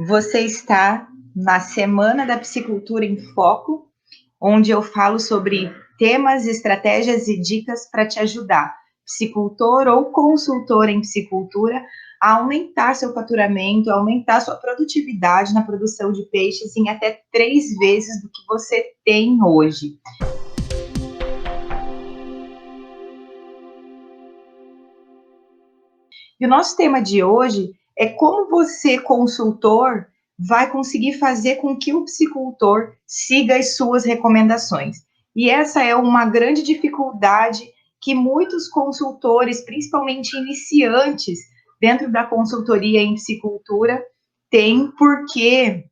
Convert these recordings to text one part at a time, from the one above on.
Você está na Semana da Psicultura em Foco, onde eu falo sobre temas, estratégias e dicas para te ajudar, psicultor ou consultor em psicultura, a aumentar seu faturamento, a aumentar sua produtividade na produção de peixes em até 3 vezes do que você tem hoje. E o nosso tema de hoje é como você, consultor, vai conseguir fazer com que o psicultor siga as suas recomendações. E essa é uma grande dificuldade que muitos consultores, principalmente iniciantes, dentro da consultoria em psicultura, têm, porque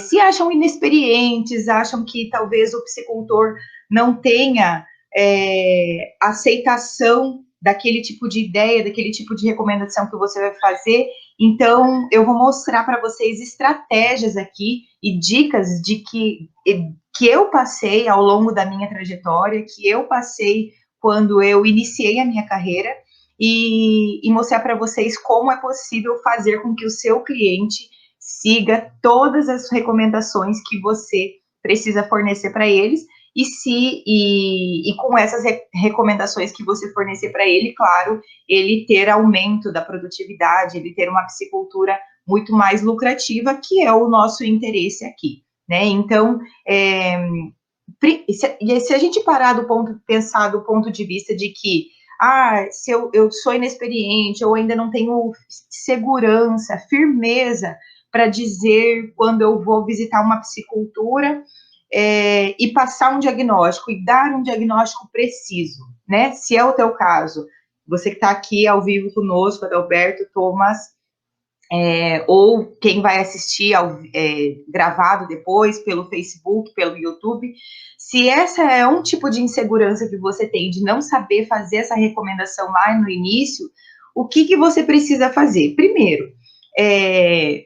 se acham inexperientes, acham que talvez o psicultor não tenha aceitação daquele tipo de ideia, daquele tipo de recomendação que você vai fazer. Então, eu vou mostrar para vocês estratégias aqui e dicas de que eu passei ao longo da minha trajetória, que eu passei quando eu iniciei a minha carreira, e mostrar para vocês como é possível fazer com que o seu cliente siga todas as recomendações que você precisa fornecer para eles, e com essas recomendações que você fornecer para ele, claro, ele ter aumento da produtividade, ele ter uma psicultura muito mais lucrativa, que é o nosso interesse aqui, né? Então, se a gente parar pensar do ponto de vista de que se eu sou inexperiente, ou ainda não tenho segurança, firmeza para dizer quando eu vou visitar uma psicultura e passar um diagnóstico e dar um diagnóstico preciso, né? Se é o teu caso, você que está aqui ao vivo conosco, Adalberto, Thomas, ou quem vai assistir gravado depois pelo Facebook, pelo YouTube, se essa é um tipo de insegurança que você tem de não saber fazer essa recomendação lá no início, o que você precisa fazer? Primeiro,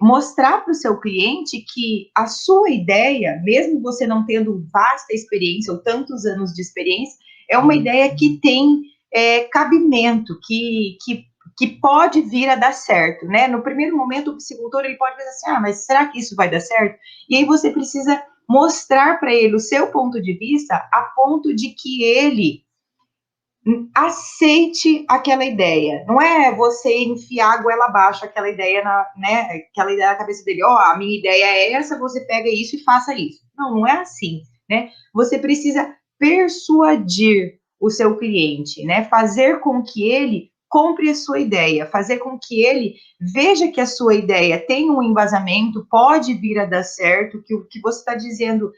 mostrar para o seu cliente que a sua ideia, mesmo você não tendo vasta experiência ou tantos anos de experiência, é uma ideia que tem cabimento, que pode vir a dar certo, né? No primeiro momento, o psicultor ele pode pensar assim, mas será que isso vai dar certo? E aí você precisa mostrar para ele o seu ponto de vista, a ponto de que ele aceite aquela ideia. Não é você enfiar a goela abaixo aquela ideia aquela ideia na cabeça dele. A minha ideia é essa, você pega isso e faça isso. Não é assim, né? Você precisa persuadir o seu cliente, né? Fazer com que ele compre a sua ideia, fazer com que ele veja que a sua ideia tem um embasamento, pode vir a dar certo, que o que você está dizendo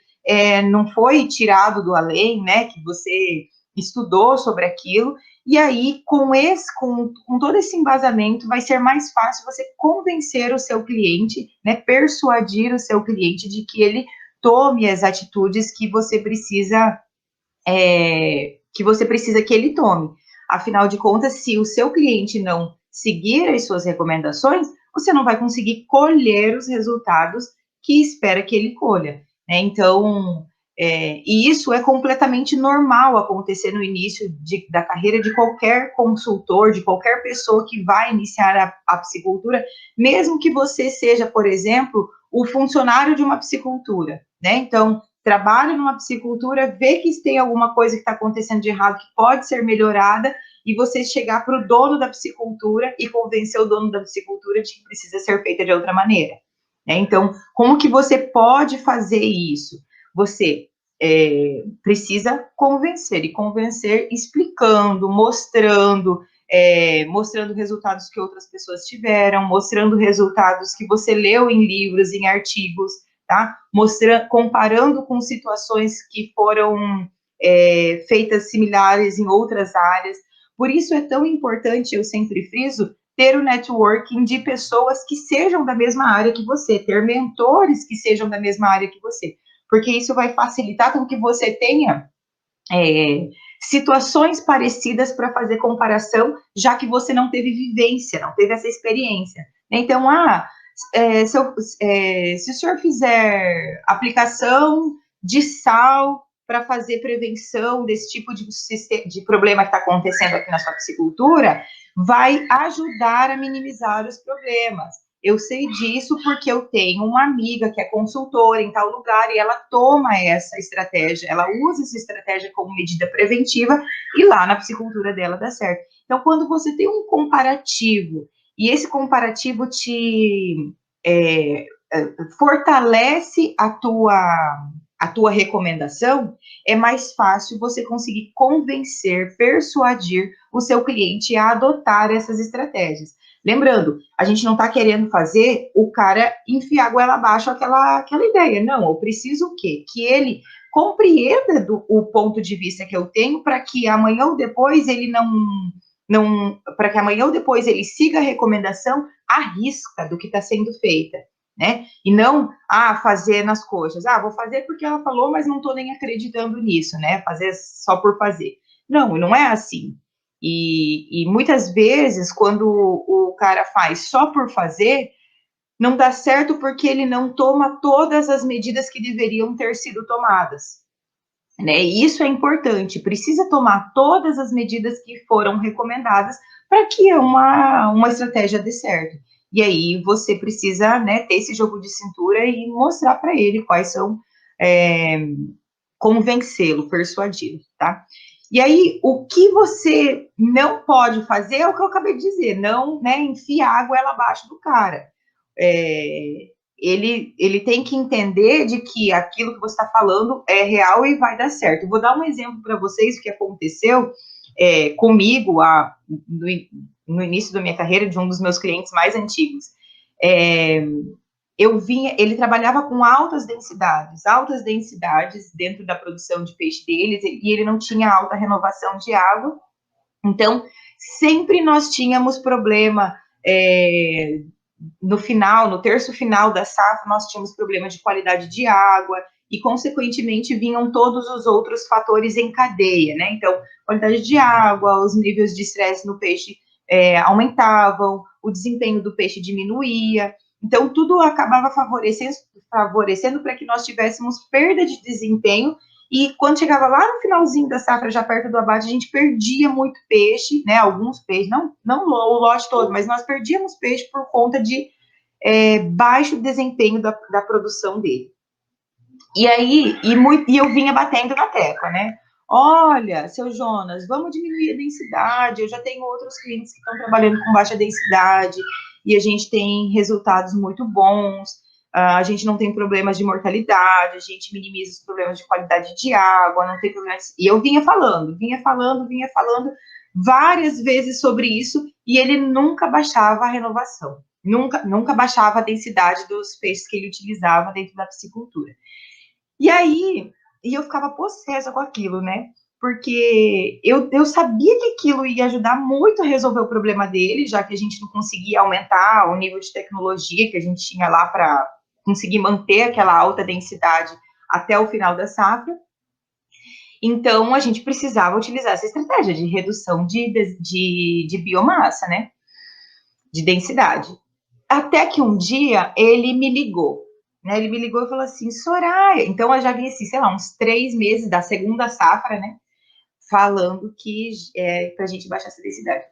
não foi tirado do além, né? Que você estudou sobre aquilo, e aí, com todo esse embasamento, vai ser mais fácil você convencer o seu cliente, né, persuadir o seu cliente de que ele tome as atitudes que você precisa que ele tome. Afinal de contas, se o seu cliente não seguir as suas recomendações, você não vai conseguir colher os resultados que espera que ele colha, né? Então, e isso é completamente normal acontecer no início da carreira de qualquer consultor, de qualquer pessoa que vai iniciar a psicultura, mesmo que você seja, por exemplo, o funcionário de uma psicultura, né? Então, trabalha numa psicultura, vê que tem alguma coisa que está acontecendo de errado, que pode ser melhorada, e você chegar para o dono da psicultura e convencer o dono da psicultura de que precisa ser feita de outra maneira, né? Então, como que você pode fazer isso? Você precisa convencer, e convencer explicando, mostrando resultados que outras pessoas tiveram, mostrando resultados que você leu em livros, em artigos, tá? Comparando com situações que foram feitas similares em outras áreas. Por isso é tão importante, eu sempre friso, ter o networking de pessoas que sejam da mesma área que você, ter mentores que sejam da mesma área que você, porque isso vai facilitar com que você tenha situações parecidas para fazer comparação, já que você não teve vivência, não teve essa experiência. Então, se o senhor fizer aplicação de sal para fazer prevenção desse tipo de problema que está acontecendo aqui na sua psicultura, vai ajudar a minimizar os problemas. eu sei disso porque eu tenho uma amiga que é consultora em tal lugar e ela toma essa estratégia, ela usa essa estratégia como medida preventiva e lá na psicultura dela dá certo. Então, quando você tem um comparativo e esse comparativo te fortalece a tua recomendação, é mais fácil você conseguir convencer, persuadir o seu cliente a adotar essas estratégias. Lembrando, a gente não está querendo fazer o cara enfiar a goela abaixo aquela ideia. Não, eu preciso o quê? Que ele compreenda o ponto de vista que eu tenho para que amanhã ou depois ele para que amanhã ou depois ele siga a recomendação à risca do que está sendo feita. Né? E não, fazer nas coxas. Vou fazer porque ela falou, mas não estou nem acreditando nisso, né? Fazer só por fazer. Não é assim. E muitas vezes, quando o cara faz só por fazer, não dá certo porque ele não toma todas as medidas que deveriam ter sido tomadas. Né? E isso é importante, precisa tomar todas as medidas que foram recomendadas para que uma estratégia dê certo. E aí você precisa, né, ter esse jogo de cintura e mostrar para ele quais são, como vencê-lo, persuadi-lo, tá? E aí, o que você não pode fazer é o que eu acabei de dizer, não, né, enfiar a goela abaixo do cara. Ele tem que entender de que aquilo que você está falando é real e vai dar certo. Eu vou dar um exemplo para vocês que aconteceu comigo no início da minha carreira, de um dos meus clientes mais antigos. Ele trabalhava com altas densidades dentro da produção de peixe deles, e ele não tinha alta renovação de água. Então, sempre nós tínhamos problema no terço final da safra, nós tínhamos problema de qualidade de água e, consequentemente, vinham todos os outros fatores em cadeia, né? Então, qualidade de água, os níveis de estresse no peixe aumentavam, o desempenho do peixe diminuía. Então, tudo acabava favorecendo para que nós tivéssemos perda de desempenho. E quando chegava lá no finalzinho da safra, já perto do abate, a gente perdia muito peixe, né? Alguns peixes, não o lote todo, mas nós perdíamos peixe por conta de baixo desempenho da produção dele. E aí, e eu vinha batendo na tecla, né? Olha, seu Jonas, vamos diminuir a densidade. Eu já tenho outros clientes que estão trabalhando com baixa densidade e a gente tem resultados muito bons. A gente não tem problemas de mortalidade, a gente minimiza os problemas de qualidade de água, não tem problemas. E eu vinha falando várias vezes sobre isso e ele nunca baixava a renovação, nunca baixava a densidade dos peixes que ele utilizava dentro da piscicultura. E aí, eu ficava possessa com aquilo, né? Porque eu sabia que aquilo ia ajudar muito a resolver o problema dele, já que a gente não conseguia aumentar o nível de tecnologia que a gente tinha lá para conseguir manter aquela alta densidade até o final da safra. Então, a gente precisava utilizar essa estratégia de redução de biomassa, né? De densidade. Até que um dia ele me ligou. Né, ele me ligou e falou assim, Soraya, então eu já vi assim, sei lá, uns 3 meses da segunda safra, né, falando que para a gente baixar essa densidade.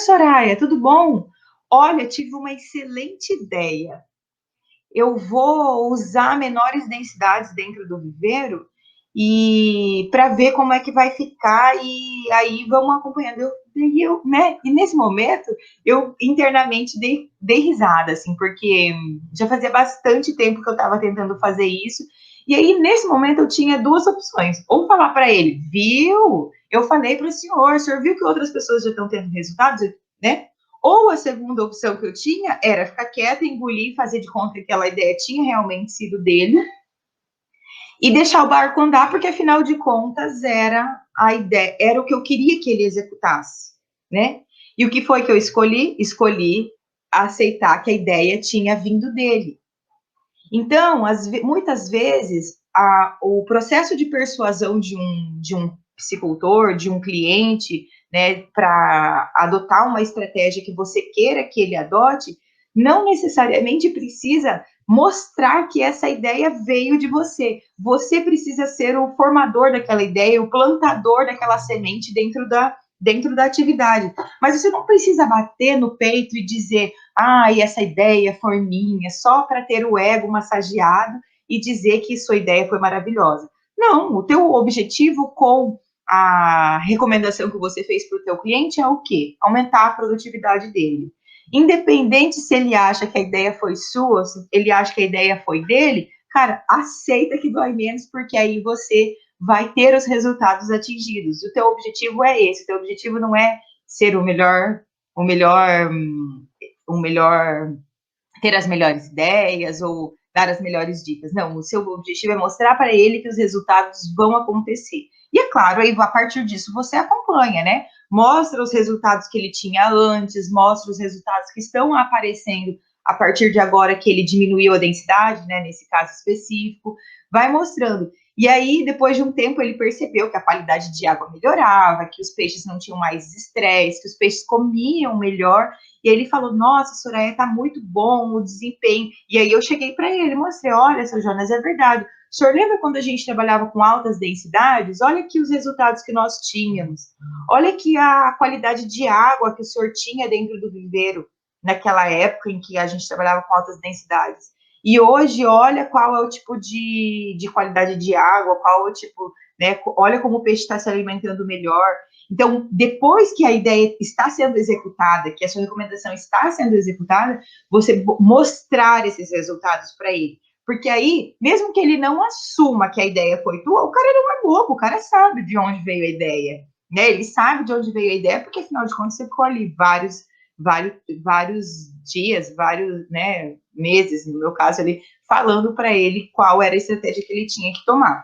Soraya, tudo bom? Olha, tive uma excelente ideia. Eu vou usar menores densidades dentro do viveiro e para ver como é que vai ficar e aí vamos acompanhando. Né? E nesse momento eu internamente dei risada, assim, porque já fazia bastante tempo que eu estava tentando fazer isso. E aí nesse momento eu tinha 2 opções: ou falar para ele, viu? Eu falei para o senhor viu que outras pessoas já estão tendo resultados, né? Ou a segunda opção que eu tinha era ficar quieta, engolir, fazer de conta que aquela ideia tinha realmente sido dele e deixar o barco andar, porque afinal de contas era a ideia, era o que eu queria que ele executasse, né? E o que foi que eu escolhi? Escolhi aceitar que a ideia tinha vindo dele. Então, muitas vezes, o processo de persuasão de um psicultor, de um cliente, né, para adotar uma estratégia que você queira que ele adote, não necessariamente precisa mostrar que essa ideia veio de você. Você precisa ser o formador daquela ideia, o plantador daquela semente dentro dentro da atividade. Mas você não precisa bater no peito e dizer, essa ideia foi minha, só para ter o ego massageado e dizer que sua ideia foi maravilhosa. Não, o teu objetivo com a recomendação que você fez para o teu cliente é o quê? Aumentar a produtividade dele. Independente se ele acha que a ideia foi sua, se ele acha que a ideia foi dele, cara, aceita que dói menos, porque aí você vai ter os resultados atingidos. O teu objetivo é esse, o teu objetivo não é ser o melhor, ter as melhores ideias ou dar as melhores dicas. Não, o seu objetivo é mostrar para ele que os resultados vão acontecer. E é claro, aí a partir disso você acompanha, né? Mostra os resultados que ele tinha antes, mostra os resultados que estão aparecendo a partir de agora que ele diminuiu a densidade, né? Nesse caso específico, vai mostrando. E aí, depois de um tempo, ele percebeu que a qualidade de água melhorava, que os peixes não tinham mais estresse, que os peixes comiam melhor. E aí ele falou, nossa, Soraya, tá muito bom o desempenho. E aí eu cheguei para ele, mostrei, olha, seu Jonas, é verdade. O senhor lembra quando a gente trabalhava com altas densidades? Olha aqui os resultados que nós tínhamos. Olha aqui a qualidade de água que o senhor tinha dentro do viveiro naquela época em que a gente trabalhava com altas densidades. E hoje, olha qual é o tipo de qualidade de água, qual é o tipo, né? Olha como o peixe está se alimentando melhor. Então, depois que a ideia está sendo executada, que a sua recomendação está sendo executada, você mostrar esses resultados para ele. Porque aí, mesmo que ele não assuma que a ideia foi tua, o cara não é bobo, o cara sabe de onde veio a ideia. Né? Ele sabe de onde veio a ideia, porque afinal de contas você ficou ali vários dias, vários, né, meses, no meu caso, ali, falando para ele qual era a estratégia que ele tinha que tomar.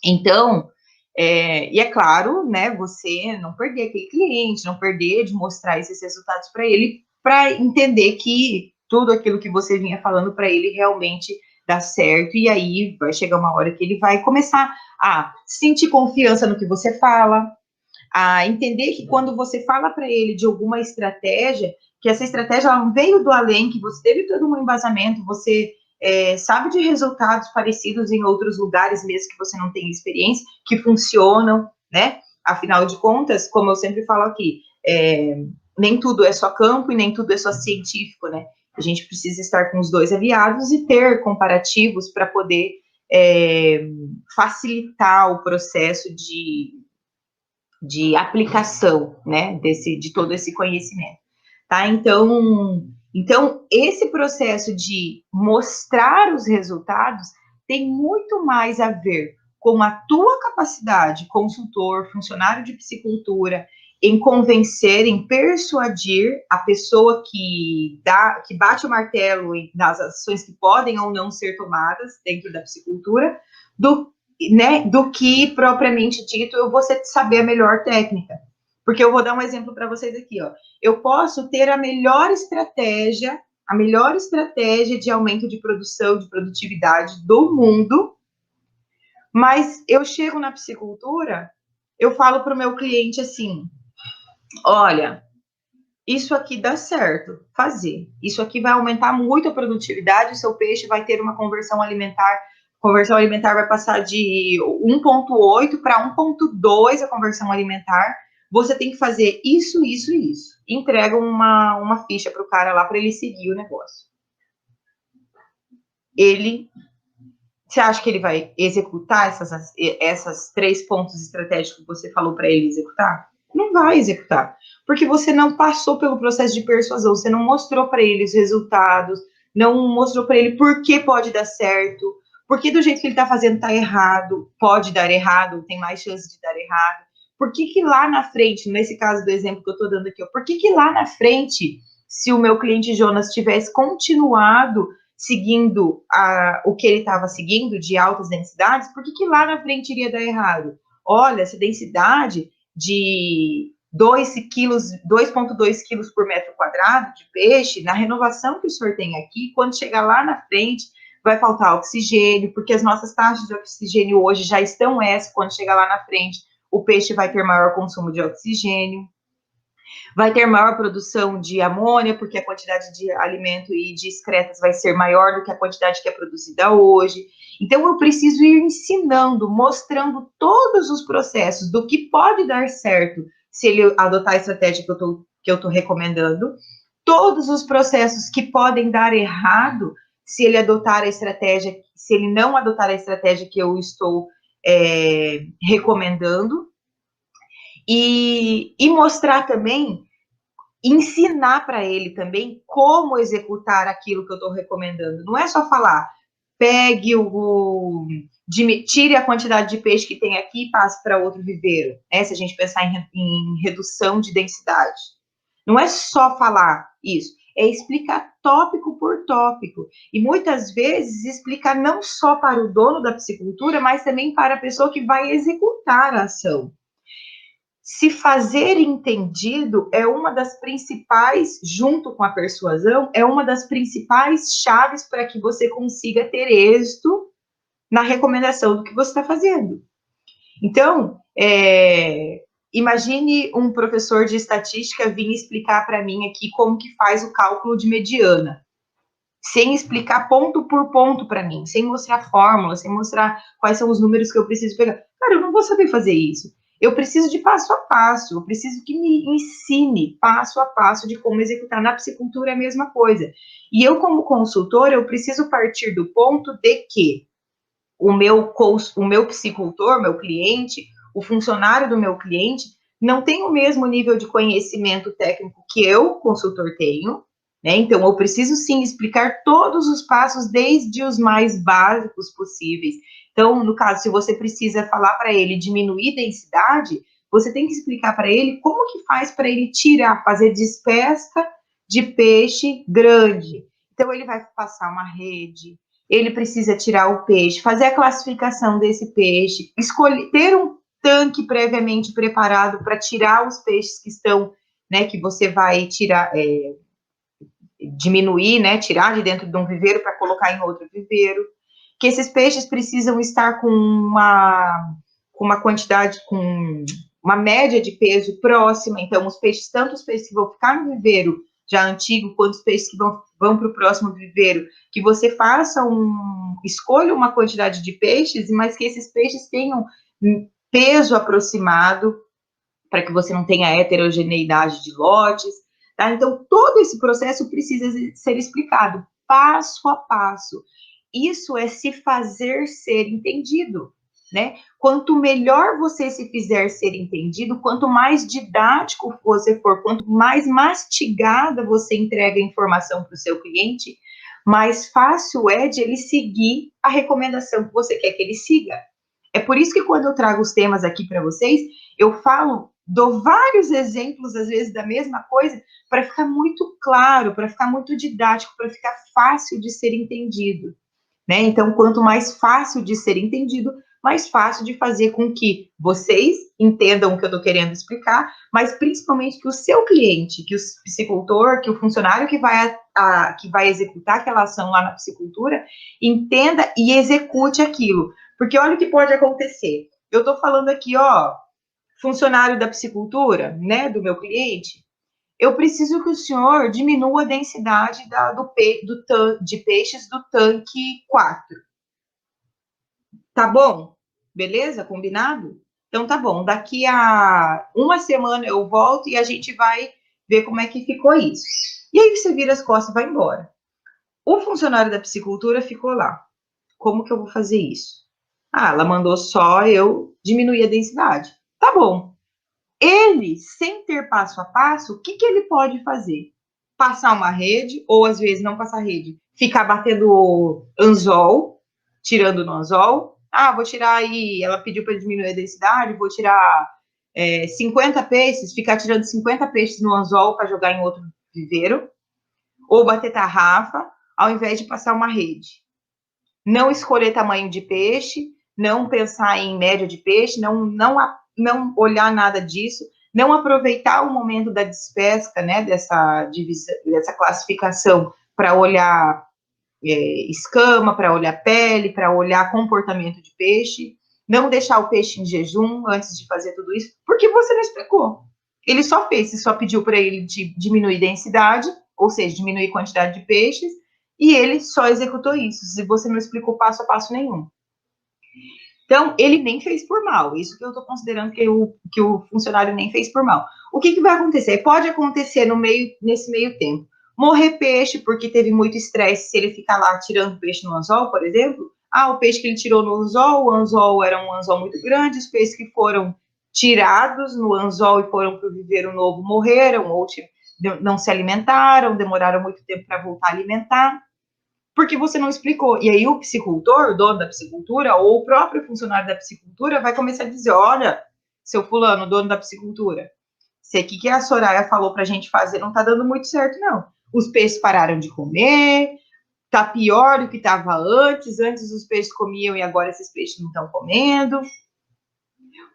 Então, e é claro, né, você não perder aquele cliente, não perder de mostrar esses resultados para ele, para entender que tudo aquilo que você vinha falando para ele realmente dá certo, e aí vai chegar uma hora que ele vai começar a sentir confiança no que você fala, a entender que quando você fala para ele de alguma estratégia, que essa estratégia não veio do além, que você teve todo um embasamento, você sabe de resultados parecidos em outros lugares, mesmo que você não tenha experiência, que funcionam, né? Afinal de contas, como eu sempre falo aqui, nem tudo é só campo e nem tudo é só científico, né? A gente precisa estar com os dois aliados e ter comparativos para poder facilitar o processo de aplicação, né, de todo esse conhecimento, tá? Então, esse processo de mostrar os resultados tem muito mais a ver com a tua capacidade, consultor, funcionário de psicultura, em convencer, em persuadir a pessoa que bate o martelo nas ações que podem ou não ser tomadas dentro da psicultura, do que propriamente dito eu vou saber a melhor técnica. Porque eu vou dar um exemplo para vocês aqui, ó. Eu posso ter a melhor estratégia de aumento de produção, de produtividade do mundo, mas eu chego na psicultura, eu falo para o meu cliente assim, olha, isso aqui dá certo fazer, isso aqui vai aumentar muito a produtividade, o seu peixe vai ter uma conversão alimentar vai passar de 1,8 para 1,2 a conversão alimentar, você tem que fazer isso, isso e isso. Entrega uma ficha para o cara lá para ele seguir o negócio. Você acha que ele vai executar essas 3 pontos estratégicos que você falou para ele executar? Não vai executar, porque você não passou pelo processo de persuasão, você não mostrou para ele os resultados, não mostrou para ele por que pode dar certo, porque do jeito que ele está fazendo está errado, pode dar errado, tem mais chance de dar errado. Por que lá na frente, nesse caso do exemplo que eu estou dando aqui, por que lá na frente, se o meu cliente Jonas tivesse continuado seguindo o que ele estava seguindo de altas densidades, por que lá na frente iria dar errado? Olha, essa densidade de 2,2 quilos por metro quadrado de peixe, na renovação que o senhor tem aqui, quando chegar lá na frente, vai faltar oxigênio, porque as nossas taxas de oxigênio hoje já estão essas, quando chegar lá na frente, o peixe vai ter maior consumo de oxigênio, vai ter maior produção de amônia, porque a quantidade de alimento e de excretas vai ser maior do que a quantidade que é produzida hoje. Então, eu preciso ir ensinando, mostrando todos os processos do que pode dar certo se ele adotar a estratégia que eu estou recomendando, todos os processos que podem dar errado se ele adotar a estratégia, se ele não adotar a estratégia que eu estou recomendando, e mostrar também, ensinar para ele também como executar aquilo que eu estou recomendando. Não é só falar, pegue tire a quantidade de peixe que tem aqui e passe para outro viveiro, né? Se a gente pensar em redução de densidade. Não é só falar isso, é explicar tópico por tópico. E muitas vezes explicar não só para o dono da piscicultura, mas também para a pessoa que vai executar a ação. Se fazer entendido é uma das principais, junto com a persuasão, é uma das principais chaves para que você consiga ter êxito na recomendação do que você está fazendo. Então, imagine um professor de estatística vir explicar para mim aqui como que faz o cálculo de mediana, sem explicar ponto por ponto para mim, sem mostrar fórmula, sem mostrar quais são os números que eu preciso pegar. Cara, eu não vou saber fazer isso. Eu preciso de passo a passo, eu preciso que me ensine passo a passo de como executar. Na piscicultura é a mesma coisa. E eu, como consultora, eu preciso partir do ponto de que o meu piscicultor, meu cliente, o funcionário do meu cliente, não tem o mesmo nível de conhecimento técnico que eu, consultor, tenho, né? Então, eu preciso, sim, explicar todos os passos, desde os mais básicos possíveis. Então, no caso, se você precisa falar para ele diminuir densidade, você tem que explicar para ele como que faz para ele fazer despesca de peixe grande. Então, ele vai passar uma rede, ele precisa tirar o peixe, fazer a classificação desse peixe, ter um tanque previamente preparado para tirar os peixes que estão, né, que você vai tirar, diminuir, né, tirar de dentro de um viveiro para colocar em outro viveiro, que esses peixes precisam estar com uma quantidade, com uma média de peso próxima. Então, tanto os peixes que vão ficar no viveiro já antigo, quanto os peixes que vão para o próximo viveiro, que você escolha uma quantidade de peixes, mas que esses peixes tenham peso aproximado, para que você não tenha heterogeneidade de lotes, tá? Então, todo esse processo precisa ser explicado passo a passo. Isso é se fazer ser entendido, né? Quanto melhor você se fizer ser entendido, quanto mais didático você for, quanto mais mastigada você entrega a informação para o seu cliente, mais fácil é de ele seguir a recomendação que você quer que ele siga. É por isso que quando eu trago os temas aqui para vocês, eu dou vários exemplos, às vezes, da mesma coisa, para ficar muito claro, para ficar muito didático, para ficar fácil de ser entendido, né? Então, quanto mais fácil de ser entendido, mais fácil de fazer com que vocês entendam o que eu estou querendo explicar, mas principalmente que o seu cliente, que o piscicultor, que o funcionário que vai executar aquela ação lá na piscicultura, entenda e execute aquilo. Porque olha o que pode acontecer. Eu estou falando aqui, funcionário da piscicultura, né, do meu cliente, eu preciso que o senhor diminua a densidade de peixes do tanque 4. Tá bom? Beleza? Combinado? Então tá bom. Daqui a uma semana eu volto e a gente vai ver como é que ficou isso. E aí você vira as costas e vai embora. O funcionário da piscicultura ficou lá. Como que eu vou fazer isso? Ela mandou só eu diminuir a densidade. Tá bom. Ele, sem ter passo a passo, o que ele pode fazer? Passar uma rede, ou às vezes não passar rede, ficar batendo anzol, tirando no anzol. Vou tirar aí, ela pediu para diminuir a densidade, vou tirar 50 peixes, ficar tirando 50 peixes no anzol para jogar em outro viveiro, ou bater tarrafa, ao invés de passar uma rede. Não escolher tamanho de peixe, não pensar em média de peixe, não olhar nada disso, não aproveitar o momento da despesca, né, dessa classificação para olhar escama, para olhar pele, para olhar comportamento de peixe, não deixar o peixe em jejum antes de fazer tudo isso, porque você não explicou. Ele só fez, você só pediu para ele diminuir densidade, ou seja, diminuir a quantidade de peixes, e ele só executou isso, se você não explicou passo a passo nenhum. Então, ele nem fez por mal. Isso que eu estou considerando que o funcionário nem fez por mal. O que, que vai acontecer? Pode acontecer nesse meio tempo. Morrer peixe porque teve muito estresse, se ele ficar lá tirando peixe no anzol, por exemplo. Ah, o peixe que ele tirou no anzol, o anzol era um anzol muito grande, os peixes que foram tirados no anzol e foram para o viveiro novo morreram, ou não se alimentaram, demoraram muito tempo para voltar a alimentar, porque você não explicou. E aí o piscicultor, o dono da piscicultura, ou o próprio funcionário da piscicultura vai começar a dizer, olha, seu fulano, dono da piscicultura, isso aqui que a Soraya falou para a gente fazer não está dando muito certo, não. Os peixes pararam de comer, tá pior do que estava antes. Antes os peixes comiam e agora esses peixes não estão comendo.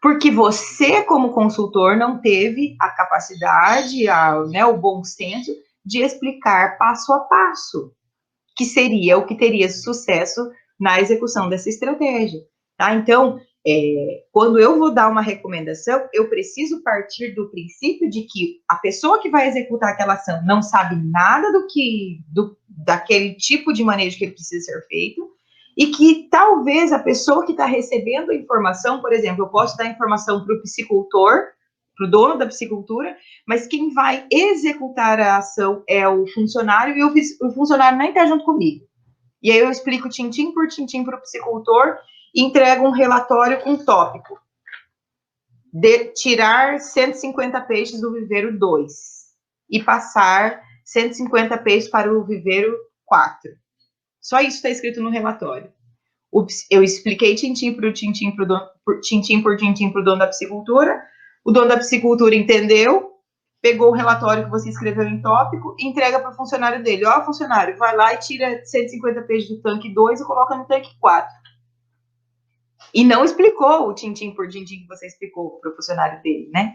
Porque você, como consultor, não teve a capacidade, né, o bom senso de explicar passo a passo, que seria o que teria sucesso na execução dessa estratégia. Tá? Então, quando eu vou dar uma recomendação, eu preciso partir do princípio de que a pessoa que vai executar aquela ação não sabe nada daquele tipo de manejo que ele precisa ser feito, e que talvez a pessoa que está recebendo a informação, por exemplo, eu posso dar informação para o piscicultor, para o dono da piscicultura, mas quem vai executar a ação é o funcionário, e o funcionário nem está junto comigo. E aí eu explico tintim por tintim para o piscicultor e entrego um relatório com tópico. De tirar 150 peixes do viveiro 2 e passar 150 peixes para o viveiro 4. Só isso está escrito no relatório. Eu expliquei tintim por tintim para o dono da piscicultura. O dono da piscicultura entendeu, pegou o relatório que você escreveu em tópico e entrega para o funcionário dele. Ó, funcionário, vai lá e tira 150 peixes do tanque 2 e coloca no tanque 4. E não explicou o tintim por tintim que você explicou para o funcionário dele, né?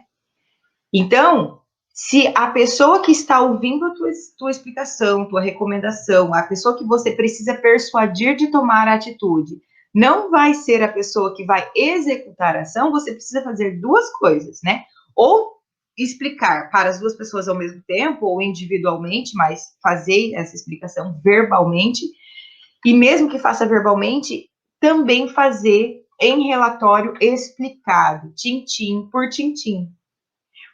Então, se a pessoa que está ouvindo a tua explicação, tua recomendação, a pessoa que você precisa persuadir de tomar a atitude, não vai ser a pessoa que vai executar a ação, você precisa fazer duas coisas, né? Ou explicar para as duas pessoas ao mesmo tempo, ou individualmente, mas fazer essa explicação verbalmente, e mesmo que faça verbalmente, também fazer em relatório explicado, tintim por tintim.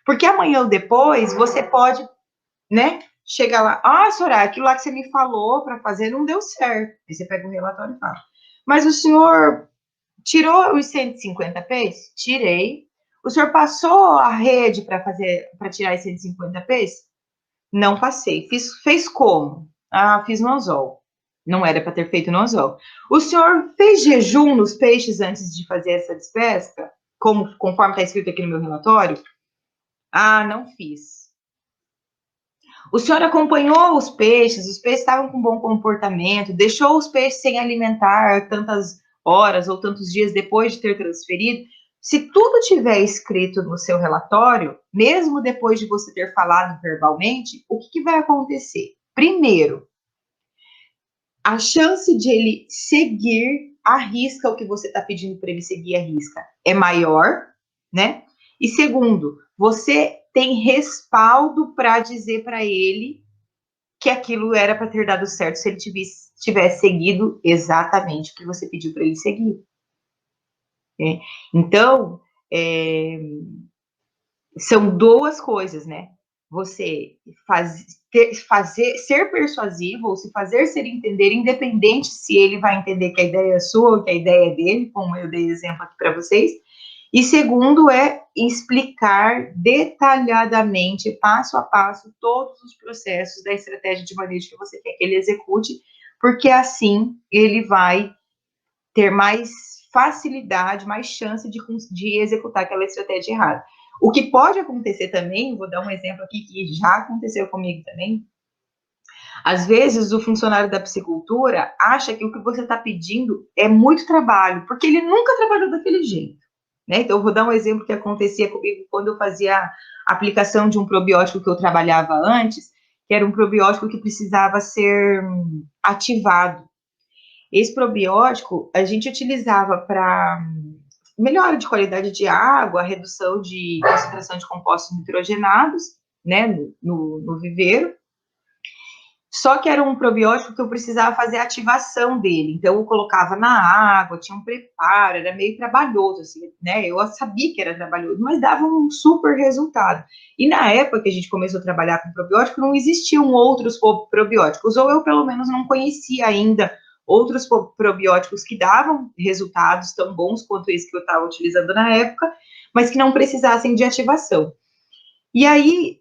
Porque amanhã ou depois você pode, né, chegar lá, ah, Soraya, aquilo lá que você me falou para fazer não deu certo. Aí você pega o relatório e fala, mas o senhor tirou os 150 peixes? Tirei. O senhor passou a rede para tirar os 150 peixes? Não passei. Fez como? Ah, fiz no anzol. Não era para ter feito no anzol. O senhor fez jejum nos peixes antes de fazer essa despesca? Conforme está escrito aqui no meu relatório? Ah, não fiz. O senhor acompanhou os peixes estavam com bom comportamento, deixou os peixes sem alimentar tantas horas ou tantos dias depois de ter transferido. Se tudo tiver escrito no seu relatório, mesmo depois de você ter falado verbalmente, o que vai acontecer? Primeiro, a chance de ele seguir à risca o que você está pedindo para ele seguir à risca é maior, né? E segundo, você tem respaldo para dizer para ele que aquilo era para ter dado certo se ele tivesse seguido exatamente o que você pediu para ele seguir. Então, são duas coisas, né? Você ser persuasivo, ou se fazer ser entender, independente se ele vai entender que a ideia é sua ou que a ideia é dele, como eu dei exemplo aqui para vocês. E segundo é explicar detalhadamente, passo a passo, todos os processos da estratégia de manejo que você quer que ele execute, porque assim ele vai ter mais facilidade, mais chance de executar aquela estratégia errada. O que pode acontecer também, vou dar um exemplo aqui que já aconteceu comigo também, às vezes o funcionário da piscicultura acha que o que você está pedindo é muito trabalho, porque ele nunca trabalhou daquele jeito. Né? Então, eu vou dar um exemplo que acontecia comigo quando eu fazia a aplicação de um probiótico que eu trabalhava antes, que era um probiótico que precisava ser ativado. Esse probiótico a gente utilizava para melhora de qualidade de água, redução de concentração de compostos nitrogenados, né, no viveiro. Só que era um probiótico que eu precisava fazer a ativação dele. Então, eu colocava na água, tinha um preparo, era meio trabalhoso, assim, né? Eu sabia que era trabalhoso, mas dava um super resultado. E na época que a gente começou a trabalhar com probiótico, não existiam outros probióticos, ou eu, pelo menos, não conhecia ainda outros probióticos que davam resultados tão bons quanto esse que eu estava utilizando na época, mas que não precisassem de ativação. E aí,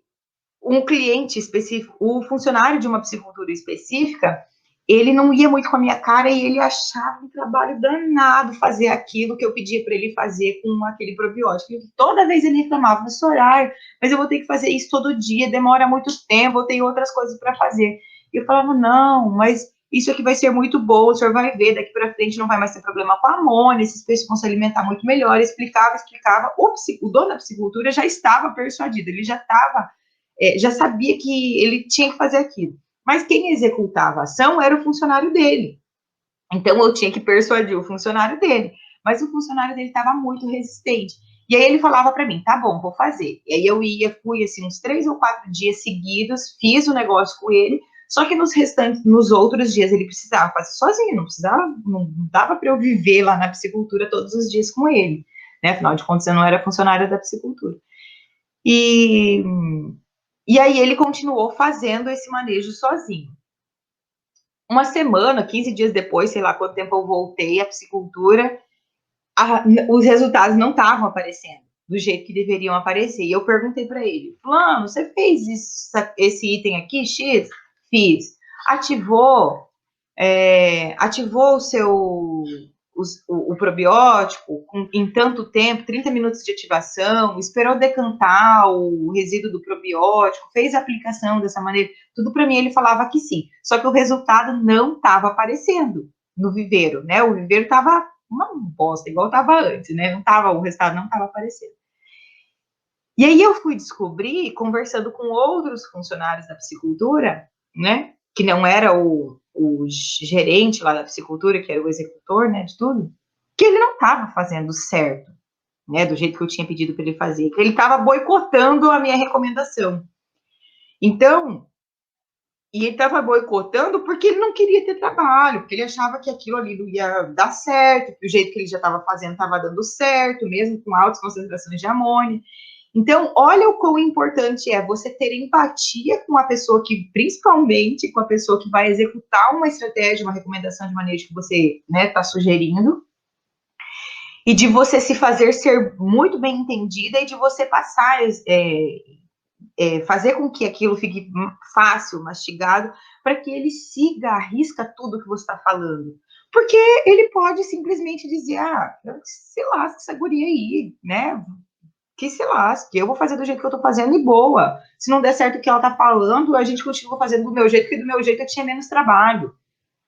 um cliente específico, o funcionário de uma psicultura específica, ele não ia muito com a minha cara e ele achava um trabalho danado fazer aquilo que eu pedia para ele fazer com aquele probiótico. E toda vez ele reclamava, no horário, mas eu vou ter que fazer isso todo dia, demora muito tempo, eu tenho outras coisas para fazer. E eu falava, não, mas isso aqui vai ser muito bom, o senhor vai ver, daqui para frente não vai mais ter problema com a amônia, esses peixes vão se alimentar muito melhor. Explicava. O dono da psicultura já estava persuadido, ele já estava já sabia que ele tinha que fazer aquilo. Mas quem executava a ação era o funcionário dele. Então eu tinha que persuadir o funcionário dele. Mas o funcionário dele estava muito resistente. E aí ele falava para mim, tá bom, vou fazer. E aí eu fui assim, uns 3 ou 4 dias seguidos, fiz o negócio com ele, só que nos outros dias ele precisava fazer sozinho, não dava para eu viver lá na psicultura todos os dias com ele, né? Afinal de contas, eu não era funcionária da psicultura. E aí ele continuou fazendo esse manejo sozinho. Uma semana, 15 dias depois, sei lá quanto tempo eu voltei à psicultura, os resultados não estavam aparecendo do jeito que deveriam aparecer. E eu perguntei para ele, fulano, você fez esse item aqui, X? Fiz. Ativou o seu o probiótico em tanto tempo, 30 minutos de ativação, esperou decantar o resíduo do probiótico, fez a aplicação dessa maneira, tudo para mim ele falava que sim. Só que o resultado não estava aparecendo no viveiro, né? O viveiro estava uma bosta, igual estava antes, né? O resultado não estava aparecendo. E aí eu fui descobrir, conversando com outros funcionários da psicultura, né? Que não era o gerente lá da psicultura, que era o executor, né, de tudo, que ele não estava fazendo certo, né, do jeito que eu tinha pedido para ele fazer, que ele estava boicotando a minha recomendação. Então, e ele estava boicotando porque ele não queria ter trabalho, porque ele achava que aquilo ali não ia dar certo, que o jeito que ele já estava fazendo estava dando certo, mesmo com altas concentrações de amônia. Então, olha o quão importante é você ter empatia com a pessoa que, principalmente com a pessoa que vai executar uma estratégia, uma recomendação de manejo que você está sugerindo, e de você se fazer ser muito bem entendida e de você passar, fazer com que aquilo fique fácil, mastigado, para que ele siga, arrisca tudo que você está falando. Porque ele pode simplesmente dizer, sei lá, essa guria aí, né? Que se lasque, eu vou fazer do jeito que eu tô fazendo e boa. Se não der certo o que ela tá falando, a gente continua fazendo do meu jeito, porque do meu jeito eu tinha menos trabalho.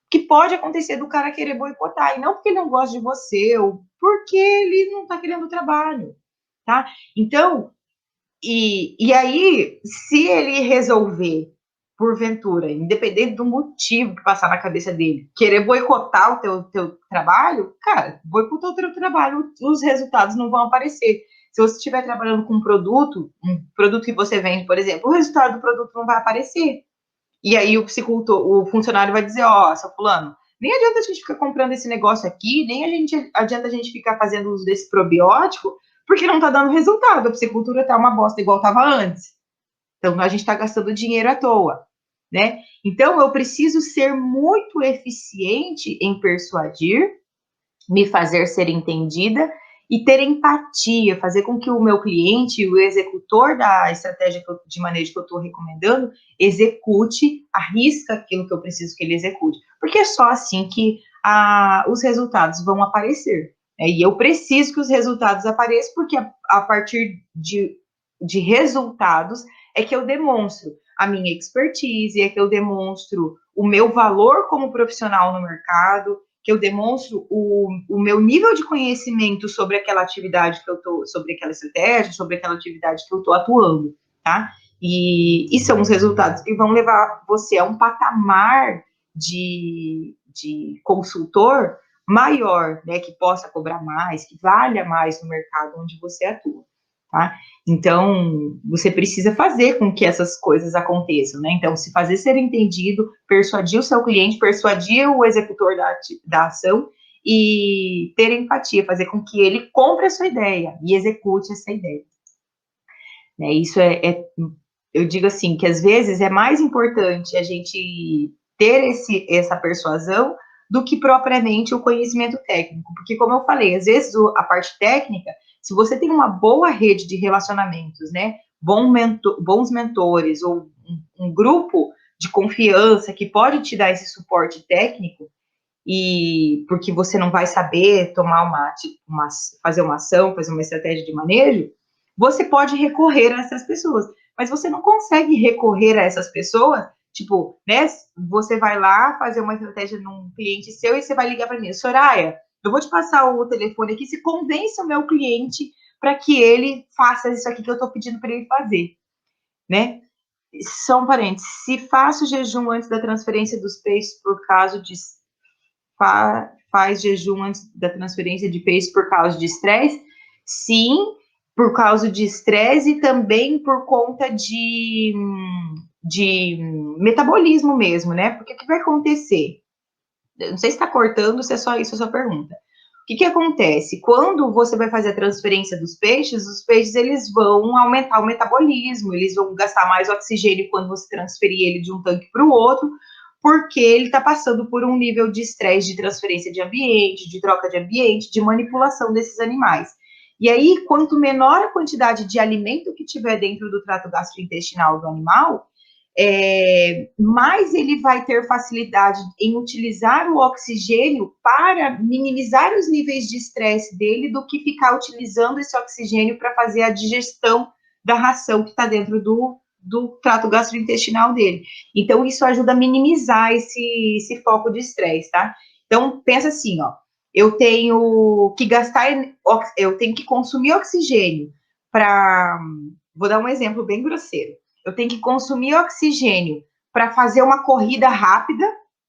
Que pode acontecer do cara querer boicotar, e não porque ele não gosta de você, ou porque ele não tá querendo trabalho, tá? Então, e aí, se ele resolver, porventura, independente do motivo que passar na cabeça dele, querer boicotar o teu trabalho, cara, boicotar o teu trabalho, os resultados não vão aparecer. Se você estiver trabalhando com um produto que você vende, por exemplo, o resultado do produto não vai aparecer. E aí o funcionário vai dizer, seu fulano, nem adianta a gente ficar comprando esse negócio aqui, nem adianta a gente ficar fazendo uso desse probiótico, porque não está dando resultado. A psicultura está uma bosta igual estava antes. Então, a gente está gastando dinheiro à toa, né? Então, eu preciso ser muito eficiente em persuadir, me fazer ser entendida e ter empatia, fazer com que o meu cliente, o executor da estratégia de manejo que eu estou recomendando, execute, arrisca aquilo que eu preciso que ele execute. Porque é só assim que os resultados vão aparecer. E eu preciso que os resultados apareçam, porque a partir de resultados é que eu demonstro a minha expertise, é que eu demonstro o meu valor como profissional no mercado, que eu demonstro o meu nível de conhecimento sobre aquela atividade que eu tô, sobre aquela estratégia, sobre aquela atividade que eu estou atuando, tá? E são os resultados que vão levar você a um patamar de consultor maior, né, que possa cobrar mais, que valha mais no mercado onde você atua. tá? Então, você precisa fazer com que essas coisas aconteçam, né? Então, se fazer ser entendido, persuadir o seu cliente, persuadir o executor da ação e ter empatia, fazer com que ele compre a sua ideia e execute essa ideia. Né? Isso eu digo assim, que às vezes é mais importante a gente ter essa persuasão do que propriamente o conhecimento técnico, porque como eu falei, às vezes a parte técnica, se você tem uma boa rede de relacionamentos, né, bons mentores ou um grupo de confiança que pode te dar esse suporte técnico, e porque você não vai saber fazer uma ação, fazer uma estratégia de manejo, você pode recorrer a essas pessoas, mas você não consegue recorrer a essas pessoas, tipo, né, você vai lá fazer uma estratégia num cliente seu e você vai ligar para mim, Soraya, eu vou te passar o telefone aqui, se convence o meu cliente para que ele faça isso aqui que eu estou pedindo para ele fazer, né? Só um parênteses, se faço jejum antes da transferência dos peixes por causa de faz jejum antes da transferência de peixe por causa de estresse? Sim, por causa de estresse e também por conta de metabolismo mesmo, né? Porque o que vai acontecer? Eu não sei se está cortando, se é só isso a sua pergunta. O que acontece? Quando você vai fazer a transferência dos peixes, os peixes eles vão aumentar o metabolismo, eles vão gastar mais oxigênio quando você transferir ele de um tanque para o outro, porque ele está passando por um nível de estresse, de transferência de ambiente, de troca de ambiente, de manipulação desses animais. E aí, quanto menor a quantidade de alimento que tiver dentro do trato gastrointestinal do animal, mais ele vai ter facilidade em utilizar o oxigênio para minimizar os níveis de estresse dele do que ficar utilizando esse oxigênio para fazer a digestão da ração que está dentro do trato gastrointestinal dele. Então, isso ajuda a minimizar esse foco de estresse, tá? Então, pensa assim, ó, eu tenho que consumir oxigênio para, vou dar um exemplo bem grosseiro, eu tenho que consumir oxigênio para fazer uma corrida rápida,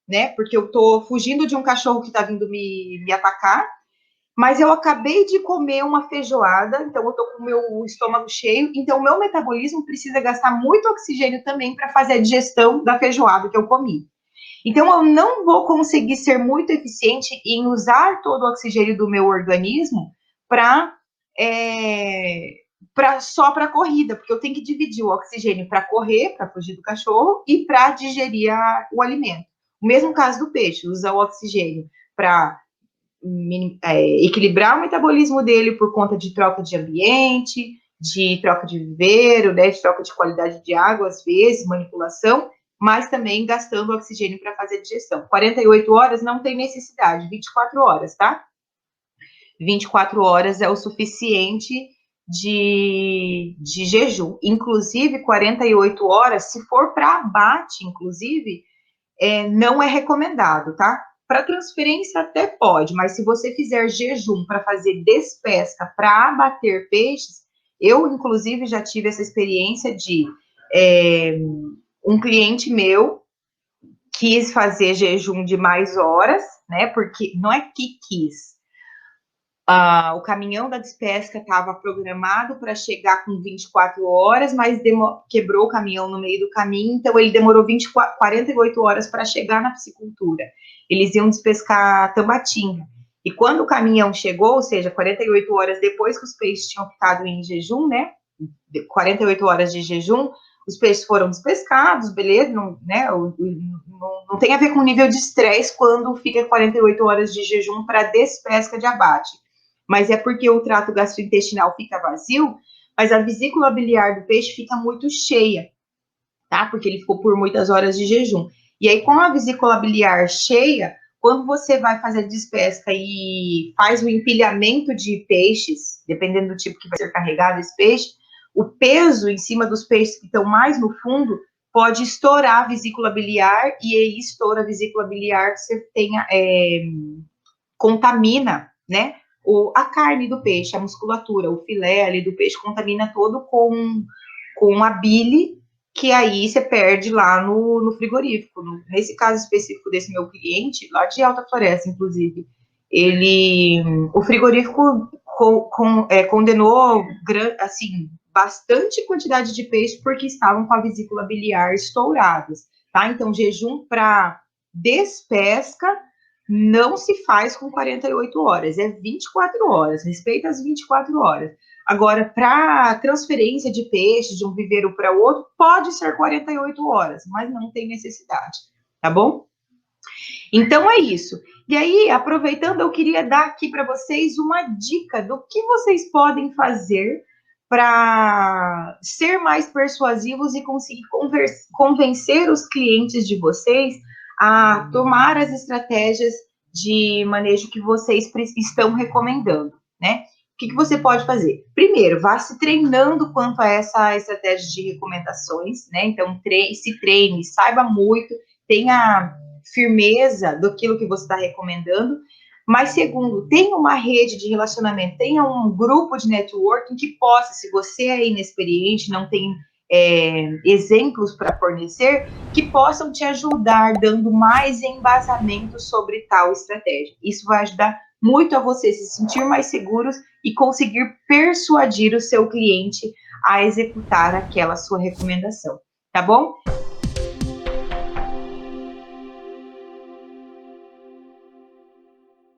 né? Porque eu tô fugindo de um cachorro que está vindo me atacar, mas eu acabei de comer uma feijoada, então eu tô com o meu estômago cheio, então o meu metabolismo precisa gastar muito oxigênio também para fazer a digestão da feijoada que eu comi. Então eu não vou conseguir ser muito eficiente em usar todo o oxigênio do meu organismo para só para corrida, porque eu tenho que dividir o oxigênio para correr, para fugir do cachorro, e para digerir o alimento. O mesmo caso do peixe, usa o oxigênio para equilibrar o metabolismo dele por conta de troca de ambiente, de troca de viveiro, né, de troca de qualidade de água, às vezes, manipulação, mas também gastando oxigênio para fazer digestão. 48 horas não tem necessidade, 24 horas, tá? 24 horas é o suficiente de jejum. Inclusive, 48 horas, se for para abate, inclusive, não é recomendado, tá? Para transferência até pode, mas se você fizer jejum para fazer despesca, para abater peixes, eu, inclusive, já tive essa experiência de um cliente meu quis fazer jejum de mais horas, né? Porque não é que quis. O caminhão da despesca estava programado para chegar com 24 horas, mas quebrou o caminhão no meio do caminho, então ele demorou 48 horas para chegar na piscicultura. Eles iam despescar tambatinga. E quando o caminhão chegou, ou seja, 48 horas depois que os peixes tinham ficado em jejum, né? 48 horas de jejum, os peixes foram despescados, beleza? Não, né? Não tem a ver com o nível de estresse quando fica 48 horas de jejum para despesca de abate. Mas é porque o trato gastrointestinal fica vazio, mas a vesícula biliar do peixe fica muito cheia, tá? Porque ele ficou por muitas horas de jejum. E aí, com a vesícula biliar cheia, quando você vai fazer despesca e faz o empilhamento de peixes, dependendo do tipo que vai ser carregado esse peixe, o peso em cima dos peixes que estão mais no fundo pode estourar a vesícula biliar, e aí estoura a vesícula biliar, você tenha, contamina, né? A carne do peixe, a musculatura, o filé ali do peixe contamina todo com a bile, que aí você perde lá no frigorífico. Nesse caso específico desse meu cliente, lá de Alta Floresta, inclusive, o frigorífico condenou, assim, bastante quantidade de peixe porque estavam com a vesícula biliar estouradas, tá? Então, jejum para despesca não se faz com 48 horas, é 24 horas, respeita as 24 horas. Agora, para transferência de peixe de um viveiro para o outro, pode ser 48 horas, mas não tem necessidade, tá bom? Então é isso. E aí, aproveitando, eu queria dar aqui para vocês uma dica do que vocês podem fazer para ser mais persuasivos e conseguir convencer os clientes de vocês a tomar as estratégias de manejo que vocês estão recomendando, né? O que você pode fazer? Primeiro, vá se treinando quanto a essa estratégia de recomendações, né? Então, se treine, saiba muito, tenha firmeza daquilo que você está recomendando. Mas, segundo, tenha uma rede de relacionamento, tenha um grupo de networking que possa, se você é inexperiente, não tem exemplos para fornecer, que possam te ajudar dando mais embasamento sobre tal estratégia. Isso vai ajudar muito a você se sentir mais seguros e conseguir persuadir o seu cliente a executar aquela sua recomendação, tá bom?